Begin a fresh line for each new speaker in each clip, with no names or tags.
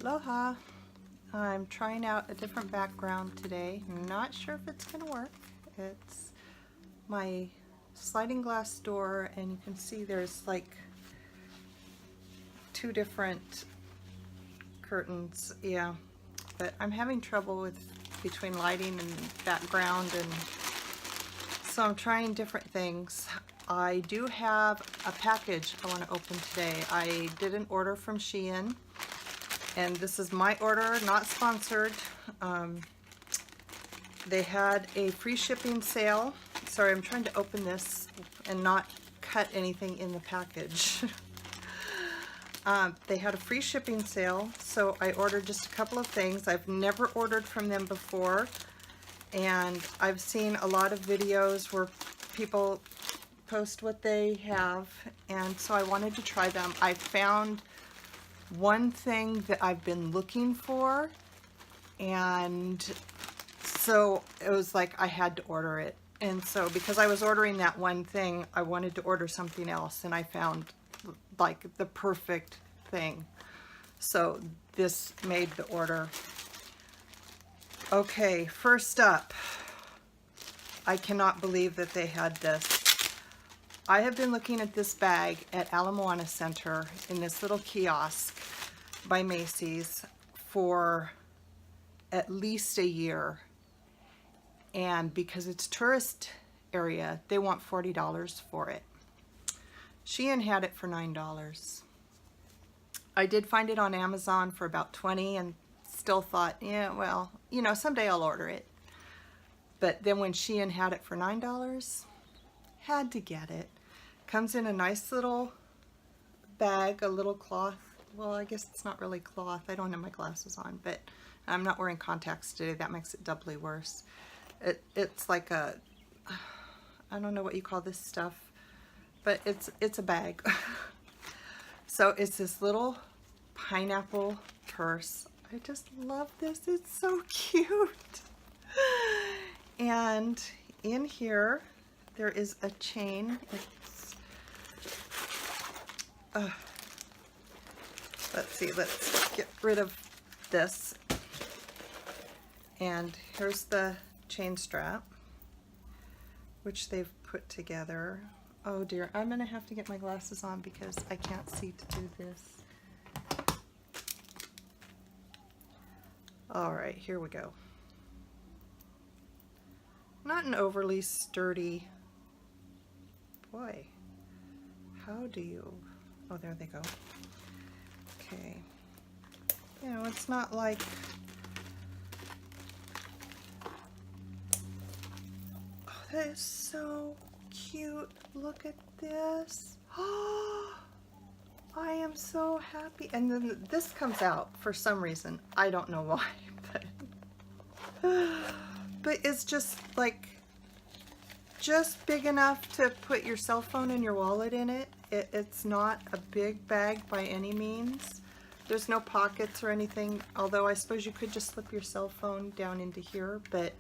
Aloha! I'm trying out a different background today. Not sure if it's going to work. It's my sliding glass door, and you can see there's like two different curtains. Yeah, but I'm having trouble with between lighting and background, and so I'm trying different things. I do have a package I want to open today. I did an order from Shein, and this is my order, not sponsored. They had a free shipping sale. Sorry, I'm trying to open this and not cut anything in the package. They had a free shipping sale, so I ordered just a couple of things. I've never ordered from them before, and I've seen a lot of videos where people post what they have, and so I wanted to try them. I found one thing that I've been looking for, and so it was like I had to order it. And so because I was ordering that one thing, I wanted to order something else, and I found like the perfect thing. So this made the order. Okay, first up, I cannot believe that they had this. I have been looking at this bag at Ala Moana Center in this little kiosk by Macy's for at least a year. And because it's tourist area, they want $40 for it. Shein had it for $9. I did find it on Amazon for about $20 and still thought, yeah, well, you know, someday I'll order it. But then when Shein had it for $9, had to get it. Comes in a nice little bag, a little cloth. Well, I guess it's not really cloth. I don't have my glasses on, but I'm not wearing contacts today. That makes it doubly worse. It's like a, I don't know what you call this stuff, but it's a bag. So it's this little pineapple purse. I just love this. It's so cute. And in here, there is a chain. It's, let's see, let's get rid of this. And here's the chain strap, which they've put together. Oh dear, I'm gonna have to get my glasses on because I can't see to do this. All right, here we go. Not an overly sturdy, boy, how do you, oh, there they go. Okay, you know, it's not like, oh, that is so cute. Look at this. Oh, I am so happy. And then this comes out for some reason. I don't know why, but it's just like, just big enough to put your cell phone and your wallet in it. It's not a big bag by any means. There's no pockets or anything, although I suppose you could just slip your cell phone down into here, but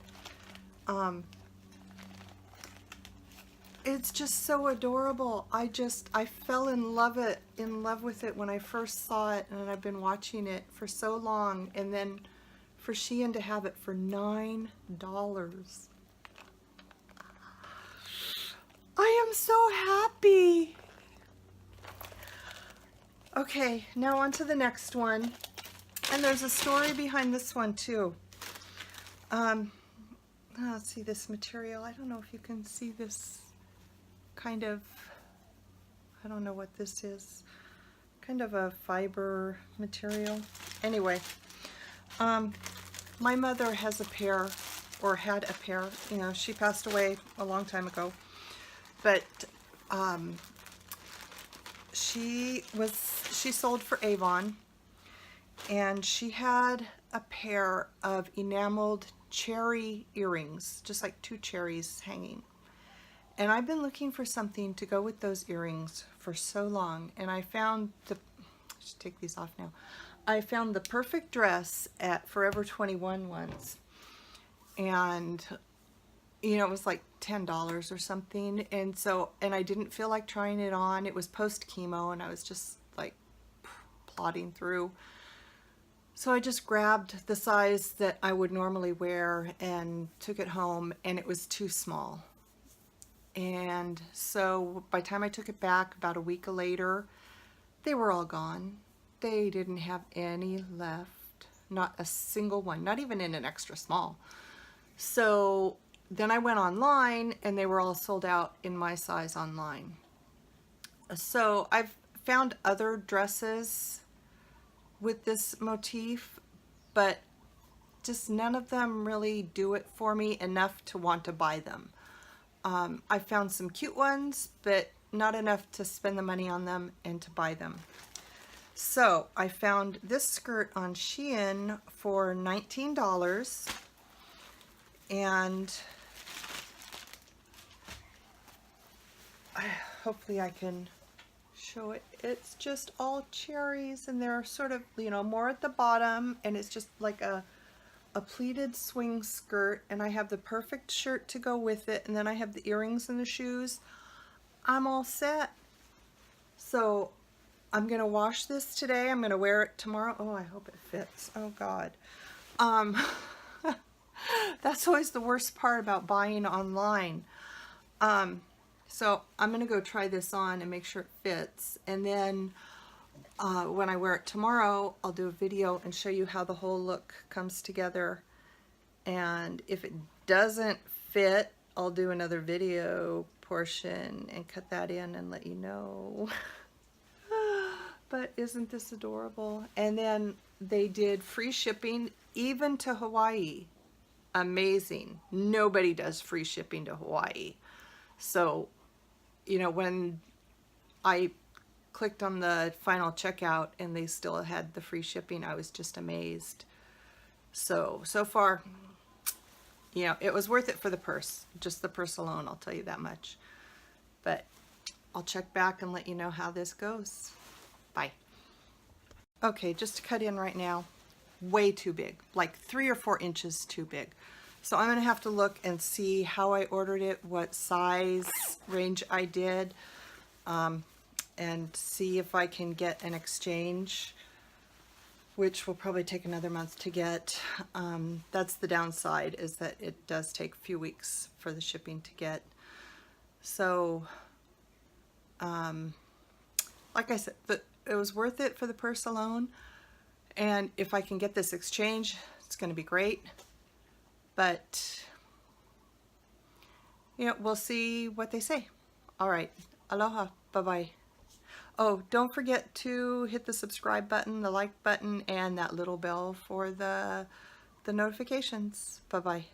it's just so adorable. I fell in love with it when I first saw it, and I've been watching it for so long, and then for Shein to have it for $9. I am so happy. Okay, now on to the next one. And there's a story behind this one too. Let's see this material. I don't know if you can see this kind of, I don't know what this is. Kind of a fiber material. Anyway, my mother has a pair, or had a pair. You know, she passed away a long time ago. But she sold for Avon, and she had a pair of enameled cherry earrings, just like two cherries hanging. And I've been looking for something to go with those earrings for so long, and I found I should take these off now. I found the perfect dress at Forever 21 once, and you know, it was like $10 or something, and I didn't feel like trying it on. It was post chemo, and I was just like plodding through. So I just grabbed the size that I would normally wear and took it home, and it was too small. And so by the time I took it back about a week later, they were all gone. They didn't have any left, not a single one, not even in an extra small. So then I went online and they were all sold out in my size online. So I've found other dresses with this motif, but just none of them really do it for me enough to want to buy them. I found some cute ones, but not enough to spend the money on them and to buy them. So I found this skirt on Shein for $19, and hopefully I can show it. It's just all cherries, and they're sort of, you know, more at the bottom, and it's just like a pleated swing skirt, and I have the perfect shirt to go with it, and then I have the earrings and the shoes. I'm all set. So I'm gonna wash this today. I'm gonna wear it tomorrow. Oh, I hope it fits. Oh God. That's always the worst part about buying online. So I'm gonna go try this on and make sure it fits, and then when I wear it tomorrow, I'll do a video and show you how the whole look comes together. And if it doesn't fit, I'll do another video portion and cut that in and let you know. But isn't this adorable? And then they did free shipping even to Hawaii. Amazing. Nobody does free shipping to Hawaii. So, you know, when I clicked on the final checkout and they still had the free shipping, I was just amazed. So far, you know, it was worth it for the purse. Just the purse alone, I'll tell you that much. But I'll check back and let you know how this goes. Bye. Okay, just to cut in right now, way too big, like 3 or 4 inches too big. So I'm gonna have to look and see how I ordered it, what size range I did, and see if I can get an exchange, which will probably take another month to get. That's the downside, is that it does take a few weeks for the shipping to get. So, like I said, it was worth it for the purse alone. And if I can get this exchange, it's going to be great. But, you know, we'll see what they say. All right. Aloha. Bye-bye. Oh, don't forget to hit the subscribe button, the like button, and that little bell for the notifications. Bye-bye.